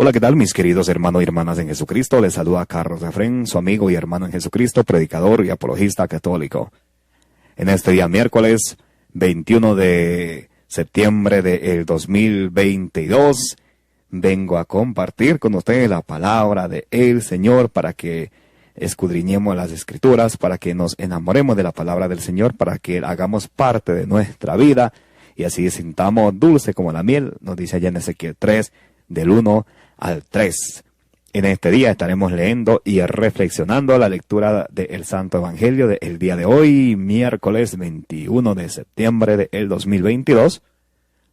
Hola, ¿qué tal mis queridos hermanos y hermanas en Jesucristo? Les saluda Carlos Efrén, su amigo y hermano en Jesucristo, predicador y apologista católico. En este día miércoles 21 de septiembre del 2022, vengo a compartir con ustedes la palabra del Señor para que escudriñemos las Escrituras, para que nos enamoremos de la palabra del Señor, para que hagamos parte de nuestra vida y así sintamos dulce como la miel, nos dice allá en Ezequiel 3, del 1 al 3. En este día estaremos leyendo y reflexionando la lectura del Santo Evangelio del día de hoy, miércoles 21 de septiembre del 2022,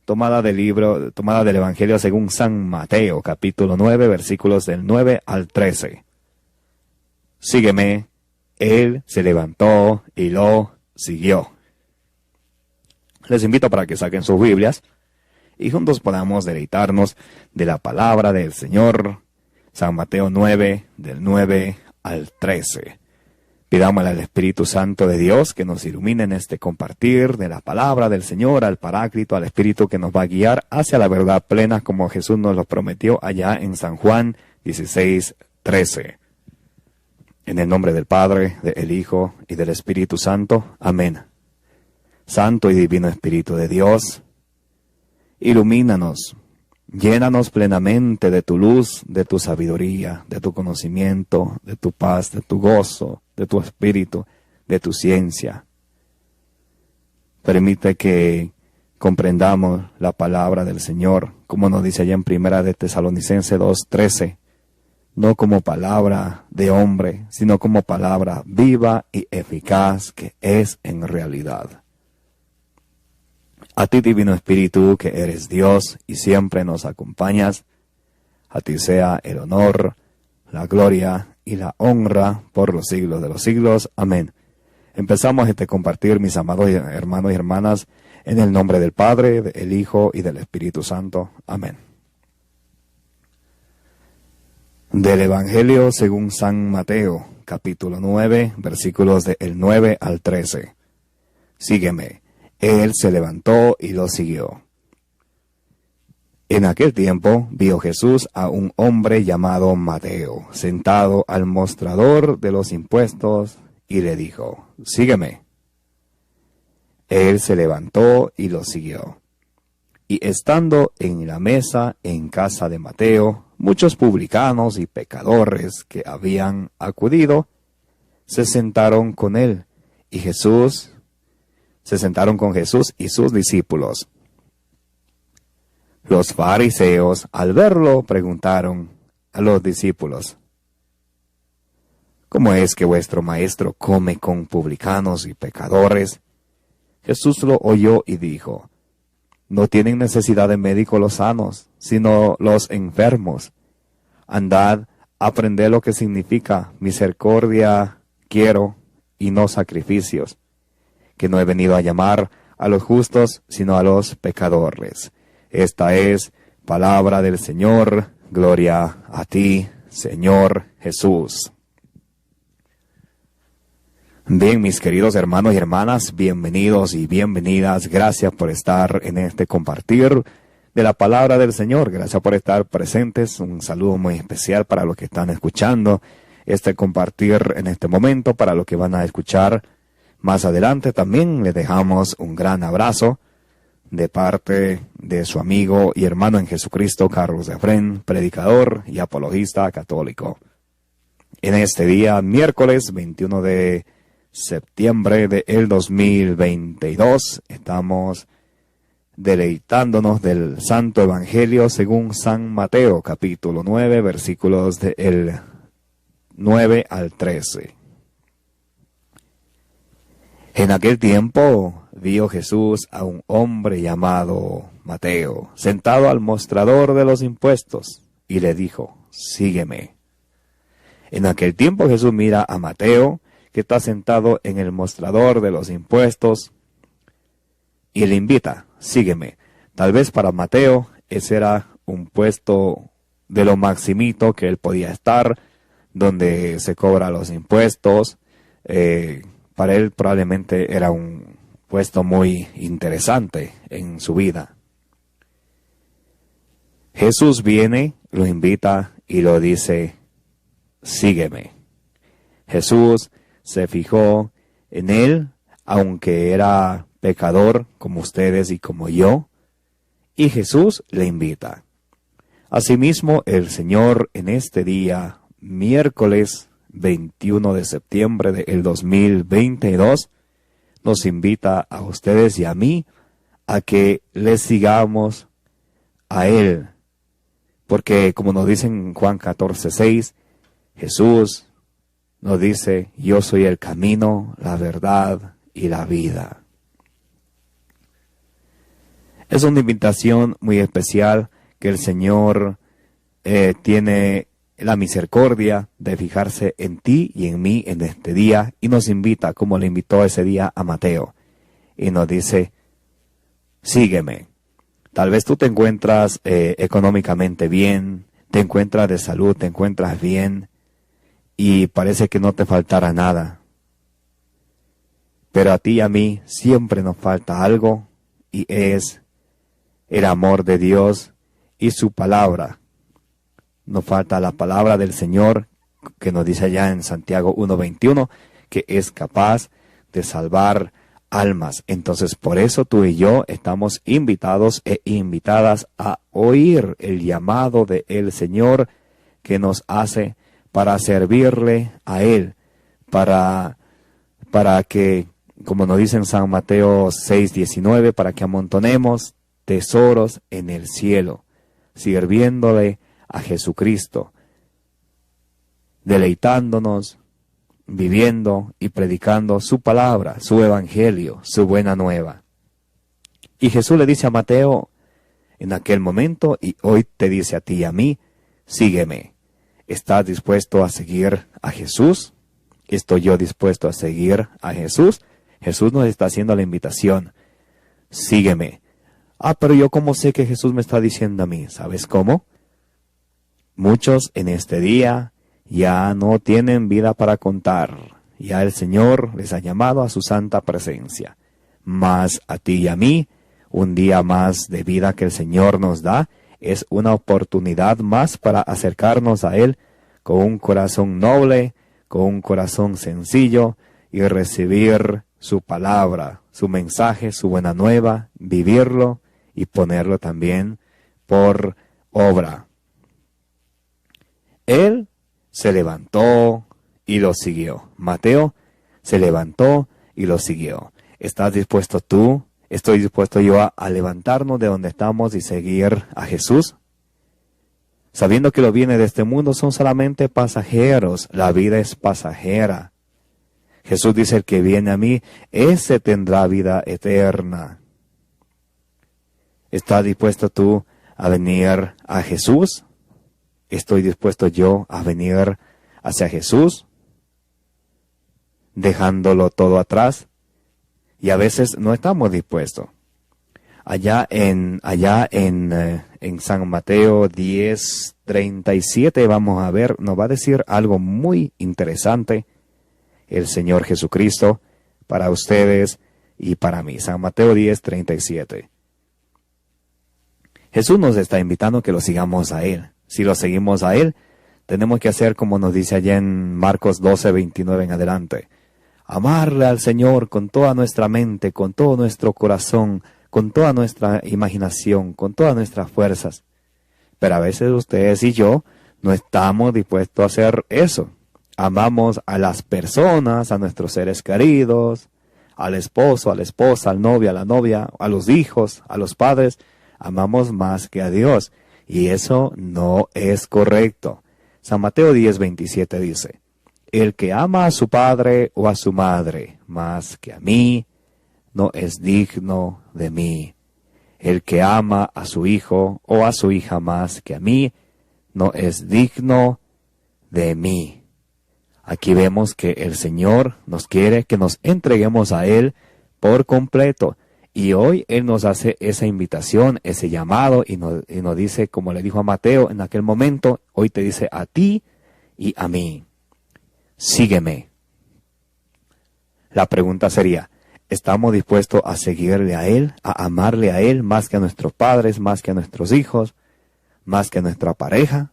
tomada del Evangelio según San Mateo, capítulo 9, versículos del 9 al 13. Sígueme, él se levantó y lo siguió. Les invito para que saquen sus Biblias y juntos podamos deleitarnos de la palabra del Señor. San Mateo 9, del 9 al 13. Pidámosle al Espíritu Santo de Dios que nos ilumine en este compartir de la palabra del Señor, al Paráclito, al Espíritu que nos va a guiar hacia la verdad plena como Jesús nos lo prometió allá en San Juan 16, 13. En el nombre del Padre, del Hijo y del Espíritu Santo. Amén. Santo y divino Espíritu de Dios, ilumínanos, llénanos plenamente de tu luz, de tu sabiduría, de tu conocimiento, de tu paz, de tu gozo, de tu espíritu, de tu ciencia. Permite que comprendamos la palabra del Señor, como nos dice allá en Primera de Tesalonicenses 2:13, no como palabra de hombre, sino como palabra viva y eficaz que es en realidad. A ti, Divino Espíritu, que eres Dios y siempre nos acompañas, a ti sea el honor, la gloria y la honra por los siglos de los siglos. Amén. Empezamos este compartir, mis amados hermanos y hermanas, en el nombre del Padre, del Hijo y del Espíritu Santo. Amén. Del Evangelio según San Mateo, capítulo 9, versículos del 9 al 13. Sígueme. Él se levantó y lo siguió. En aquel tiempo vio Jesús a un hombre llamado Mateo, sentado al mostrador de los impuestos, y le dijo, sígueme. Él se levantó y lo siguió. Y estando en la mesa en casa de Mateo, muchos publicanos y pecadores que habían acudido, se sentaron con él, se sentaron con Jesús y sus discípulos. Los fariseos, al verlo, preguntaron a los discípulos, ¿cómo es que vuestro maestro come con publicanos y pecadores? Jesús lo oyó y dijo, no tienen necesidad de médico los sanos, sino los enfermos. Andad, aprended lo que significa misericordia quiero y no sacrificios, que no he venido a llamar a los justos, sino a los pecadores. Esta es palabra del Señor. Gloria a ti, Señor Jesús. Bien, mis queridos hermanos y hermanas, bienvenidos y bienvenidas. Gracias por estar en este compartir de la palabra del Señor. Gracias por estar presentes. Un saludo muy especial para los que están escuchando este compartir en este momento, para los que van a escuchar más adelante. También le dejamos un gran abrazo de parte de su amigo y hermano en Jesucristo, Carlos Efrén, predicador y apologista católico. En este día, miércoles 21 de septiembre del 2022, estamos deleitándonos del Santo Evangelio según San Mateo, capítulo 9, versículos del 9 al 13. En aquel tiempo vio Jesús a un hombre llamado Mateo, sentado al mostrador de los impuestos, y le dijo, sígueme. En aquel tiempo Jesús mira a Mateo, que está sentado en el mostrador de los impuestos, y le invita, sígueme. Tal vez para Mateo ese era un puesto de lo maximito que él podía estar, donde se cobra los impuestos. Para él probablemente era un puesto muy interesante en su vida. Jesús viene, lo invita y lo dice, sígueme. Jesús se fijó en él, aunque era pecador como ustedes y como yo, y Jesús le invita. Asimismo, el Señor en este día, miércoles 21 de septiembre del 2022, nos invita a ustedes y a mí a que le sigamos a Él. Porque como nos dice en Juan 14:6, Jesús nos dice, yo soy el camino, la verdad y la vida. Es una invitación muy especial que el Señor tiene la misericordia de fijarse en ti y en mí en este día y nos invita, como le invitó ese día a Mateo, y nos dice, sígueme. Tal vez tú te encuentras económicamente bien, te encuentras de salud, te encuentras bien y parece que no te faltará nada. Pero a ti y a mí siempre nos falta algo y es el amor de Dios y su palabra. Nos falta la palabra del Señor que nos dice allá en Santiago 1:21 que es capaz de salvar almas. Entonces por eso tú y yo estamos invitados e invitadas a oír el llamado del Señor que nos hace para servirle a Él, para que, como nos dice en San Mateo 6:19, para que amontonemos tesoros en el cielo, sirviéndole a Jesucristo, deleitándonos, viviendo y predicando su palabra, su evangelio, su buena nueva. Y Jesús le dice a Mateo en aquel momento, y hoy te dice a ti y a mí, sígueme. ¿Estás dispuesto a seguir a Jesús? ¿Estoy yo dispuesto a seguir a Jesús? Jesús nos está haciendo la invitación, sígueme. Pero yo cómo sé que Jesús me está diciendo a mí, ¿sabes cómo? Muchos en este día ya no tienen vida para contar. Ya el Señor les ha llamado a su santa presencia. Mas a ti y a mí, un día más de vida que el Señor nos da, es una oportunidad más para acercarnos a Él con un corazón noble, con un corazón sencillo y recibir su palabra, su mensaje, su buena nueva, vivirlo y ponerlo también por obra. Él se levantó y lo siguió. Mateo se levantó y lo siguió. ¿Estás dispuesto tú? ¿Estoy dispuesto yo a levantarnos de donde estamos y seguir a Jesús? Sabiendo que los bienes de este mundo son solamente pasajeros. La vida es pasajera. Jesús dice, el que viene a mí, ese tendrá vida eterna. ¿Estás dispuesto tú a venir a Jesús? ¿Estoy dispuesto yo a venir hacia Jesús? Dejándolo todo atrás. Y a veces no estamos dispuestos. Allá en San Mateo 10:37 vamos a ver, nos va a decir algo muy interesante el Señor Jesucristo para ustedes y para mí. San Mateo 10:37. Jesús nos está invitando a que lo sigamos a Él. Si lo seguimos a Él, tenemos que hacer como nos dice allá en Marcos 12:29 en adelante. Amarle al Señor con toda nuestra mente, con todo nuestro corazón, con toda nuestra imaginación, con todas nuestras fuerzas. Pero a veces ustedes y yo no estamos dispuestos a hacer eso. Amamos a las personas, a nuestros seres queridos, al esposo, a la esposa, al novio, a la novia, a los hijos, a los padres. Amamos más que a Dios. Y eso no es correcto. San Mateo 10:27 dice, el que ama a su padre o a su madre más que a mí, no es digno de mí. El que ama a su hijo o a su hija más que a mí, no es digno de mí. Aquí vemos que el Señor nos quiere que nos entreguemos a Él por completo. Y hoy Él nos hace esa invitación, ese llamado, y nos dice, como le dijo a Mateo en aquel momento, hoy te dice a ti y a mí, sígueme. La pregunta sería, ¿estamos dispuestos a seguirle a Él, a amarle a Él más que a nuestros padres, más que a nuestros hijos, más que nuestra pareja?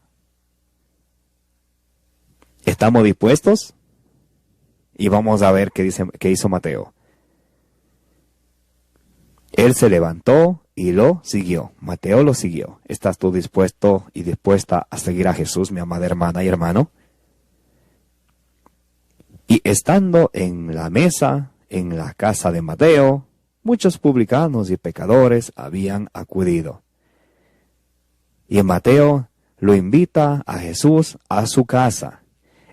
¿Estamos dispuestos? Y vamos a ver qué hizo Mateo. Él se levantó y lo siguió. Mateo lo siguió. ¿Estás tú dispuesto y dispuesta a seguir a Jesús, mi amada hermana y hermano? Y estando en la mesa, en la casa de Mateo, muchos publicanos y pecadores habían acudido. Y Mateo lo invita a Jesús a su casa.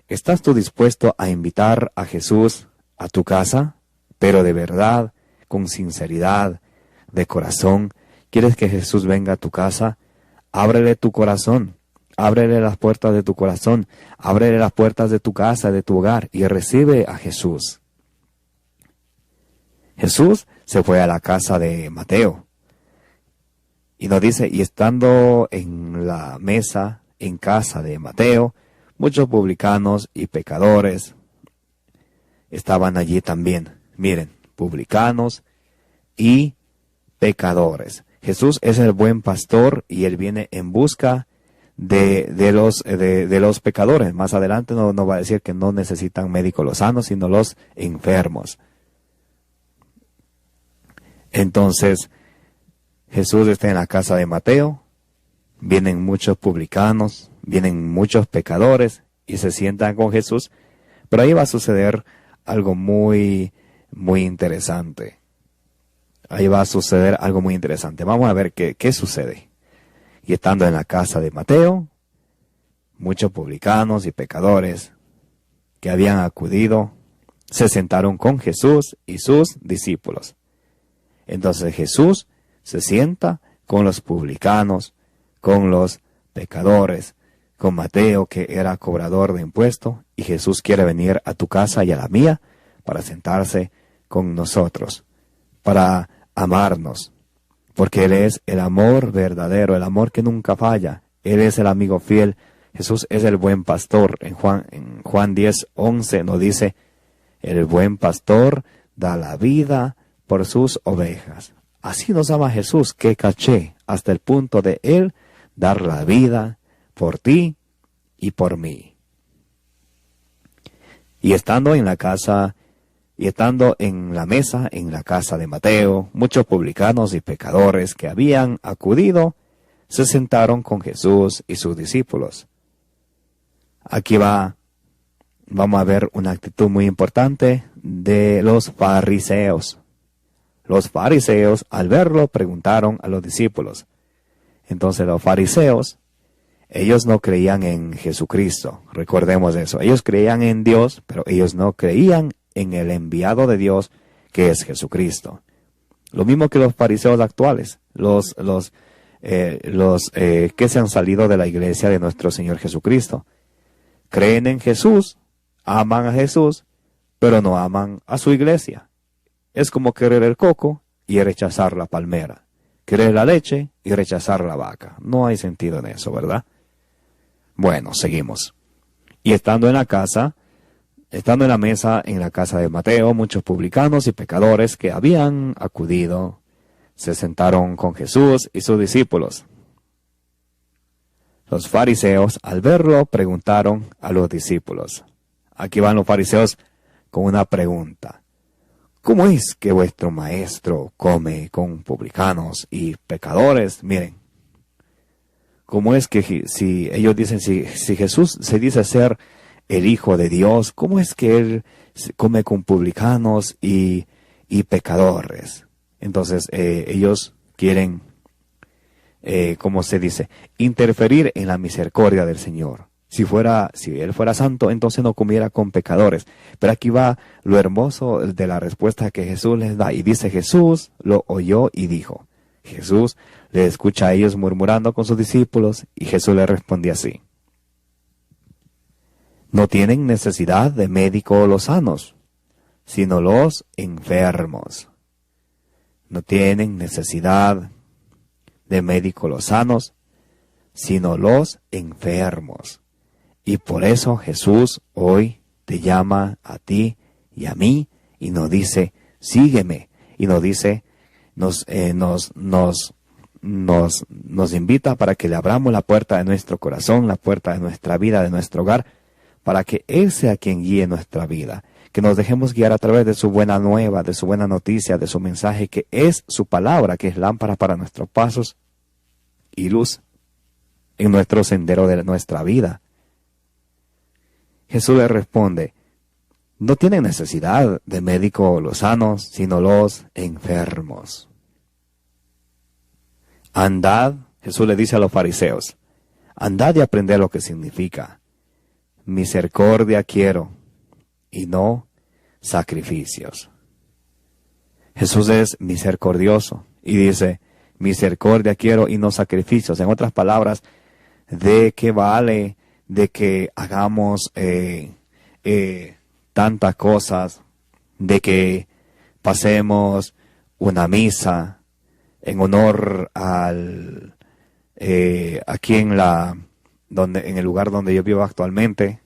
¿Estás tú dispuesto a invitar a Jesús a tu casa? Pero de verdad, con sinceridad, de corazón. ¿Quieres que Jesús venga a tu casa? Ábrele tu corazón. Ábrele las puertas de tu corazón. Ábrele las puertas de tu casa, de tu hogar, y recibe a Jesús. Jesús se fue a la casa de Mateo. Y nos dice, y estando en la mesa, en casa de Mateo, muchos publicanos y pecadores estaban allí también. Miren, publicanos y pecadores. Jesús es el buen pastor y Él viene en busca de los pecadores. Más adelante nos va a decir que no necesitan médicos los sanos, sino los enfermos. Entonces, Jesús está en la casa de Mateo, vienen muchos publicanos, vienen muchos pecadores y se sientan con Jesús, pero ahí va a suceder algo muy interesante. Ahí va a suceder algo muy interesante. Vamos a ver qué sucede. Y estando en la casa de Mateo, muchos publicanos y pecadores que habían acudido se sentaron con Jesús y sus discípulos. Entonces Jesús se sienta con los publicanos, con los pecadores, con Mateo, que era cobrador de impuestos, y Jesús quiere venir a tu casa y a la mía para sentarse con nosotros, para amarnos, porque Él es el amor verdadero, el amor que nunca falla. Él es el amigo fiel. Jesús es el buen pastor. En Juan 10:11 nos dice, el buen pastor da la vida por sus ovejas. Así nos ama Jesús, que caché, hasta el punto de Él dar la vida por ti y por mí. Y estando en la casa, y estando en la mesa, en la casa de Mateo, muchos publicanos y pecadores que habían acudido, se sentaron con Jesús y sus discípulos. Aquí vamos a ver una actitud muy importante de los fariseos. Los fariseos, al verlo, preguntaron a los discípulos. Entonces los fariseos, ellos no creían en Jesucristo. Recordemos eso. Ellos creían en Dios, pero ellos no creían en el enviado de Dios, que es Jesucristo. Lo mismo que los fariseos actuales, los que se han salido de la iglesia de nuestro Señor Jesucristo. Creen en Jesús, aman a Jesús, pero no aman a su iglesia. Es como querer el coco y rechazar la palmera. Querer la leche y rechazar la vaca. No hay sentido en eso, ¿verdad? Bueno, seguimos. Y estando en la mesa en la casa de Mateo, muchos publicanos y pecadores que habían acudido se sentaron con Jesús y sus discípulos. Los fariseos, al verlo, preguntaron a los discípulos. Aquí van los fariseos con una pregunta. ¿Cómo es que vuestro maestro come con publicanos y pecadores? Miren, ¿cómo es que si ellos dicen, si Jesús se dice ser el Hijo de Dios, cómo es que Él come con publicanos y pecadores? Entonces ellos quieren, ¿cómo se dice? Interferir en la misericordia del Señor. Si Él fuera santo, entonces no comiera con pecadores. Pero aquí va lo hermoso de la respuesta que Jesús les da. Y dice, Jesús lo oyó y dijo. Jesús le escucha a ellos murmurando con sus discípulos y Jesús le responde así. No tienen necesidad de médicos los sanos, sino los enfermos. No tienen necesidad de médicos los sanos, sino los enfermos. Y por eso Jesús hoy te llama a ti y a mí y nos dice, sígueme. Y nos dice, nos nos invita para que le abramos la puerta de nuestro corazón, la puerta de nuestra vida, de nuestro hogar, para que Él sea quien guíe nuestra vida. Que nos dejemos guiar a través de su buena nueva, de su buena noticia, de su mensaje, que es su palabra, que es lámpara para nuestros pasos y luz en nuestro sendero de nuestra vida. Jesús le responde: no tienen necesidad de médicos los sanos, sino los enfermos. Andad, Jesús le dice a los fariseos, andad y aprended lo que significa. Misericordia quiero y no sacrificios. Jesús es misericordioso y dice, misericordia quiero y no sacrificios. En otras palabras, ¿de qué vale de que hagamos tantas cosas, de que pasemos una misa en honor al aquí en el lugar donde yo vivo actualmente?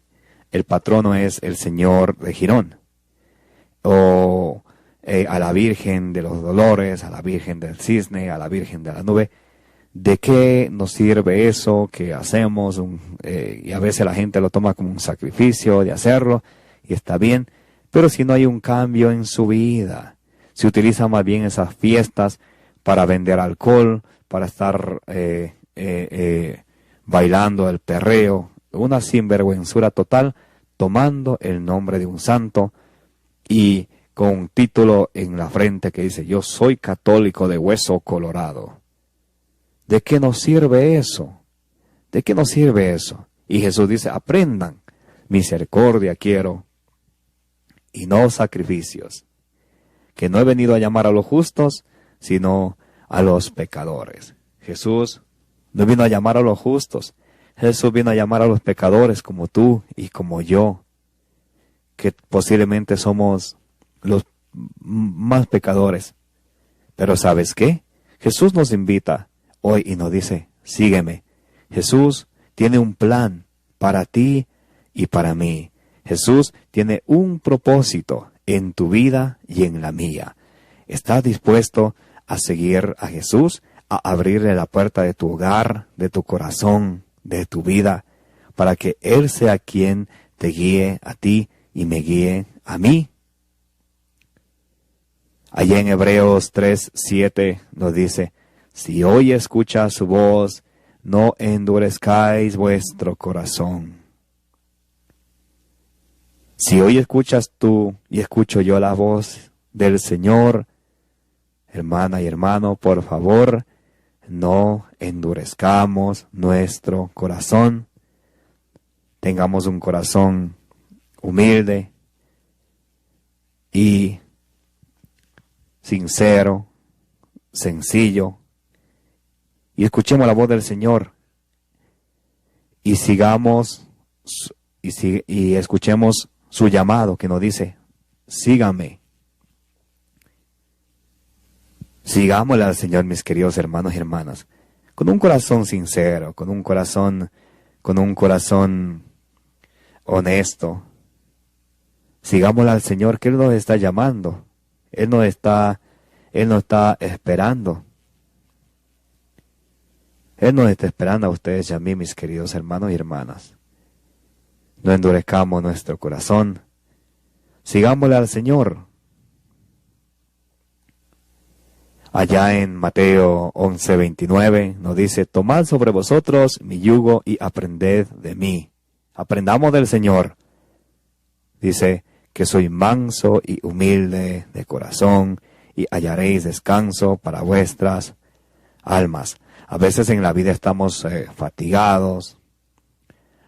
El patrono es el Señor de Girón, o a la Virgen de los Dolores, a la Virgen del Cisne, a la Virgen de la Nube. ¿De qué nos sirve eso que hacemos? Y a veces la gente lo toma como un sacrificio de hacerlo, y está bien, pero si no hay un cambio en su vida, se utilizan más bien esas fiestas para vender alcohol, para estar bailando el perreo, una sinvergüenzura total, tomando el nombre de un santo y con un título en la frente que dice, yo soy católico de hueso colorado. ¿De qué nos sirve eso? ¿De qué nos sirve eso? Y Jesús dice, aprendan, misericordia quiero y no sacrificios, que no he venido a llamar a los justos, sino a los pecadores. Jesús no vino a llamar a los justos, Jesús vino a llamar a los pecadores como tú y como yo, que posiblemente somos los más pecadores. Pero ¿sabes qué? Jesús nos invita hoy y nos dice, sígueme. Jesús tiene un plan para ti y para mí. Jesús tiene un propósito en tu vida y en la mía. ¿Estás dispuesto a seguir a Jesús, a abrirle la puerta de tu hogar, de tu corazón, de tu vida, para que Él sea quien te guíe a ti y me guíe a mí? Allá en Hebreos 3:7 nos dice, si hoy escuchas su voz, no endurezcáis vuestro corazón. Si hoy escuchas tú y escucho yo la voz del Señor, hermana y hermano, por favor, no endurezcamos nuestro corazón. Tengamos un corazón humilde y sincero, sencillo, y escuchemos la voz del Señor y sigamos y escuchemos su llamado que nos dice, sígame. Sigámosle al Señor, mis queridos hermanos y hermanas, con un corazón sincero, con un corazón honesto. Sigámosle al Señor, que Él nos está llamando. Él nos está esperando. Él nos está esperando a ustedes y a mí, mis queridos hermanos y hermanas. No endurezcamos nuestro corazón. Sigámosle al Señor. Allá en Mateo 11:29 nos dice, tomad sobre vosotros mi yugo y aprended de mí. Aprendamos del Señor. Dice que soy manso y humilde de corazón y hallaréis descanso para vuestras almas. A veces en la vida estamos fatigados.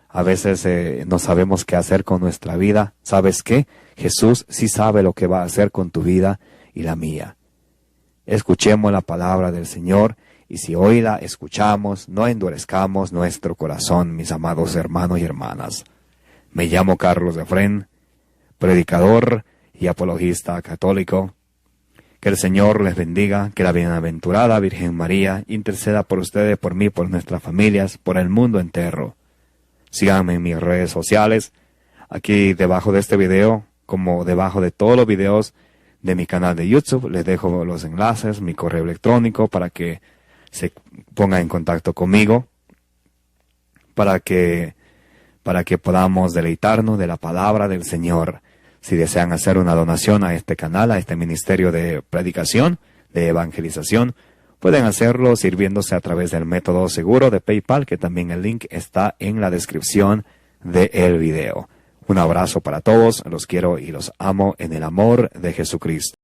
A veces no sabemos qué hacer con nuestra vida. ¿Sabes qué? Jesús sí sabe lo que va a hacer con tu vida y la mía. Escuchemos la palabra del Señor y si hoy la escuchamos, no endurezcamos nuestro corazón, mis amados hermanos y hermanas. Me llamo Carlos Efrén, predicador y apologista católico. Que el Señor les bendiga, que la bienaventurada Virgen María interceda por ustedes, por mí, por nuestras familias, por el mundo entero. Síganme en mis redes sociales, aquí debajo de este video, como debajo de todos los videos de mi canal de YouTube, les dejo los enlaces, mi correo electrónico para que se pongan en contacto conmigo para que podamos deleitarnos de la palabra del Señor. Si desean hacer una donación a este canal, a este ministerio de predicación, de evangelización, pueden hacerlo sirviéndose a través del método seguro de PayPal, que también el link está en la descripción del video. Un abrazo para todos, los quiero y los amo en el amor de Jesucristo.